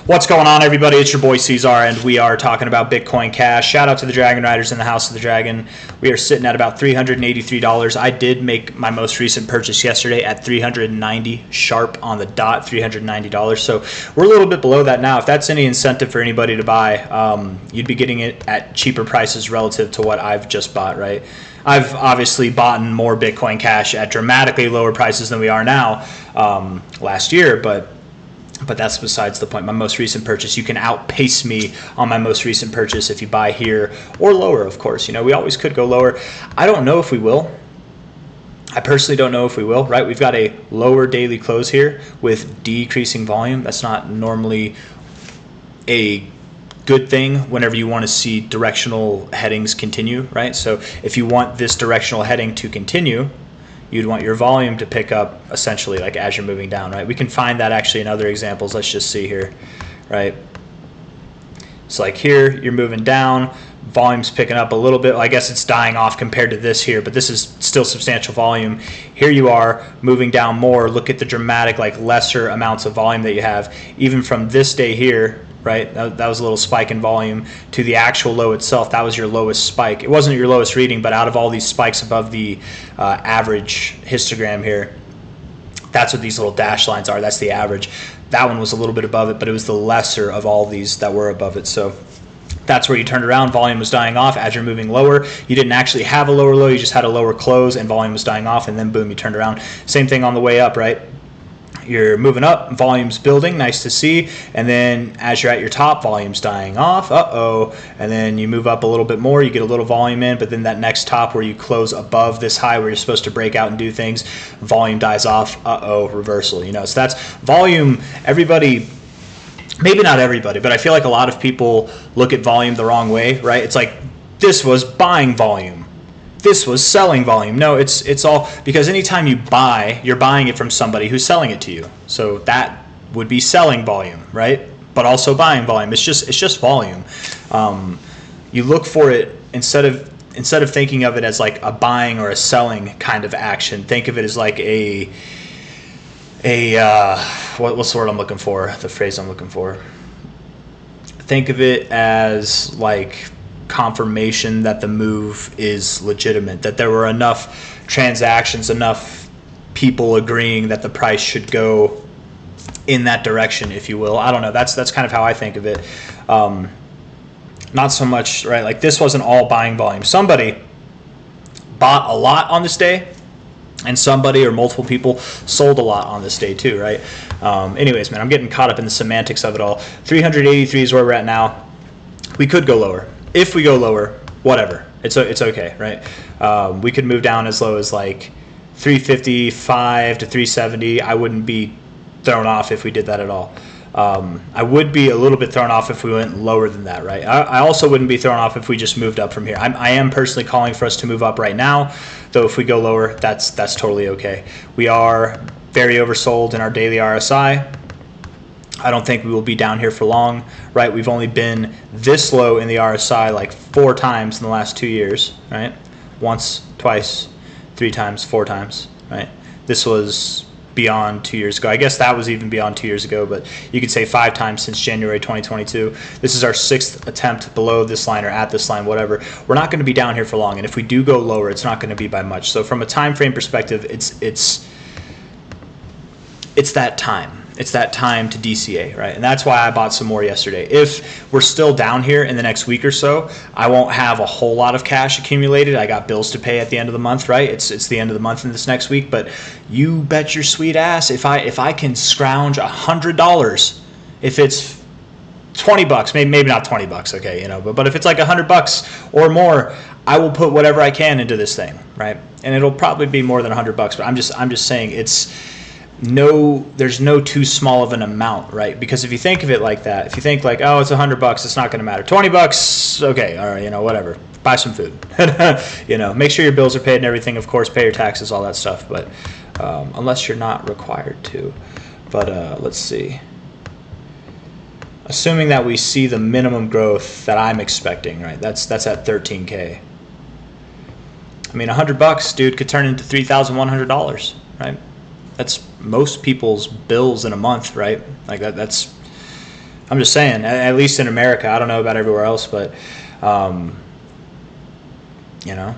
What's going on, everybody? It's your boy Cesar, and we are talking about Bitcoin Cash. Shout out to the Dragon Riders in the House of the Dragon. We are sitting at about $383. I did make my most recent purchase yesterday at $390 sharp on the dot, $390. So we're a little bit below that now. If that's any incentive for anybody to buy, you'd be getting it at cheaper prices relative to what I've just bought, right? I've obviously bought more Bitcoin Cash at dramatically lower prices than we are now last year, but that's besides the point. My most recent purchase, you can outpace me on my most recent purchase if you buy here or lower, of course. You know, we always could go lower. I don't know if we will. I personally don't know if we will, right? We've got a lower daily close here with decreasing volume. That's not normally a good thing whenever you want to see directional headings continue, right? So if you want this directional heading to continue, you'd want your volume to pick up essentially like as you're moving down, right? We can find that actually in other examples. Let's just see here, right? So like here, you're moving down, volume's picking up a little bit. Well, I guess it's dying off compared to this here, but this is still substantial volume. Here you are moving down more. Look at the dramatic, like lesser amounts of volume that you have. Even from this day here, right? That was a little spike in volume to the actual low itself. That was your lowest spike. It wasn't your lowest reading, but out of all these spikes above the average histogram here, that's what these little dash lines are. That's the average. That one was a little bit above it, but it was the lesser of all these that were above it. So that's where you turned around. Volume was dying off as you're moving lower. You didn't actually have a lower low. You just had a lower close and volume was dying off, and then boom, you turned around. Same thing on the way up, right? You're moving up, volume's building, nice to see, and then as you're at your top, volume's dying off, and then you move up a little bit more, you get a little volume in, but then that next top where you close above this high where you're supposed to break out and do things, volume dies off, reversal, you know. So that's volume. Everybody, maybe not everybody, but I feel like a lot of people look at volume the wrong way, right? It's like, this was buying volume. This was selling volume. No, it's all because anytime you buy, you're buying it from somebody who's selling it to you. So that would be selling volume, right? But also buying volume. It's just volume. You look for it instead of thinking of it as like a buying or a selling kind of action. Think of it as like what's the word I'm looking for? The phrase I'm looking for. Think of it as like confirmation that the move is legitimate, that there were enough transactions, enough people agreeing that the price should go in that direction, if you will. I don't know. That's kind of how I think of it. Not so much, right? Like this wasn't all buying volume. Somebody bought a lot on this day, and somebody or multiple people sold a lot on this day too, right? Anyways, man, I'm getting caught up in the semantics of it all. 383 is where we're at now. We could go lower. If we go lower, whatever, it's okay, right? We could move down as low as like 355 to 370. I wouldn't be thrown off if we did that at all. I would be a little bit thrown off if we went lower than that, right? I also wouldn't be thrown off if we just moved up from here. I am personally calling for us to move up right now, though if we go lower, that's totally okay. We are very oversold in our daily RSI. I don't think we will be down here for long, right? We've only been this low in the RSI like 4 times in the last 2 years, right? Once, twice, 3 times, 4 times, right? This was beyond 2 years ago. I guess that was even beyond 2 years ago, but you could say 5 times since January 2022. This is our 6th attempt below this line or at this line, whatever. We're not going to be down here for long, and if we do go lower, it's not going to be by much. So from a time frame perspective, it's that time. It's that time to DCA, right? And that's why I bought some more yesterday. If we're still down here in the next week or so, I won't have a whole lot of cash accumulated. I got bills to pay at the end of the month, right? It's the end of the month in this next week, but you bet your sweet ass if I can scrounge $100, if it's 20 bucks, maybe not 20 bucks, okay, you know, but if it's like $100 or more, I will put whatever I can into this thing, right? And it'll probably be more than $100, but I'm just saying there's no too small of an amount, right? Because if you think of it like that, if you think like, oh, it's $100, it's not going to matter. 20 bucks, okay, all right, you know, whatever. Buy some food, you know. Make sure your bills are paid and everything. Of course, pay your taxes, all that stuff. But unless you're not required to. But let's see. Assuming that we see the minimum growth that I'm expecting, right? That's at 13K. I mean, $100, dude, could turn into $3,100, right? That's most people's bills in a month, right? Like that's I'm just saying, at least in America. I don't know about everywhere else, but you know,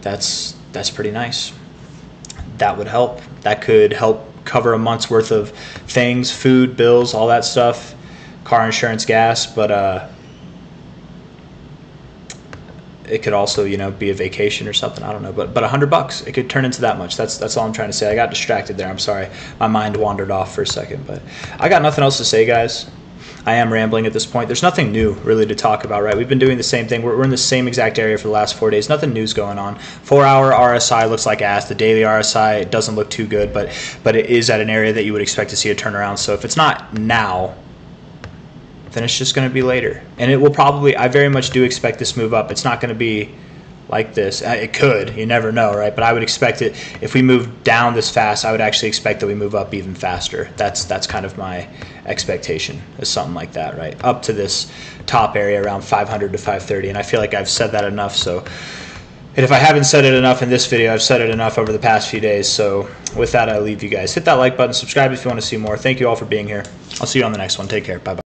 that's pretty nice. That would help. That could help cover a month's worth of things, food, bills, all that stuff, car insurance, gas, but it could also, you know, be a vacation or something. I don't know, but $100, it could turn into that much. That's all I'm trying to say. I got distracted there. I'm sorry. My mind wandered off for a second, but I got nothing else to say, guys. I am rambling at this point. There's nothing new really to talk about, right? We've been doing the same thing. We're in the same exact area for the last 4 days. Nothing new's going on. 4-hour RSI looks like ass. The daily RSI, it doesn't look too good, but it is at an area that you would expect to see a turnaround. So if it's not now, then it's just going to be later. And it will probably, I very much do expect this move up. It's not going to be like this. It could. You never know, right? But I would expect it, if we move down this fast, I would actually expect that we move up even faster. That's kind of my expectation, is something like that, right? Up to this top area around 500 to 530. And I feel like I've said that enough. So, and if I haven't said it enough in this video, I've said it enough over the past few days. So with that, I leave you guys. Hit that like button, subscribe if you want to see more. Thank you all for being here. I'll see you on the next one. Take care. Bye-bye.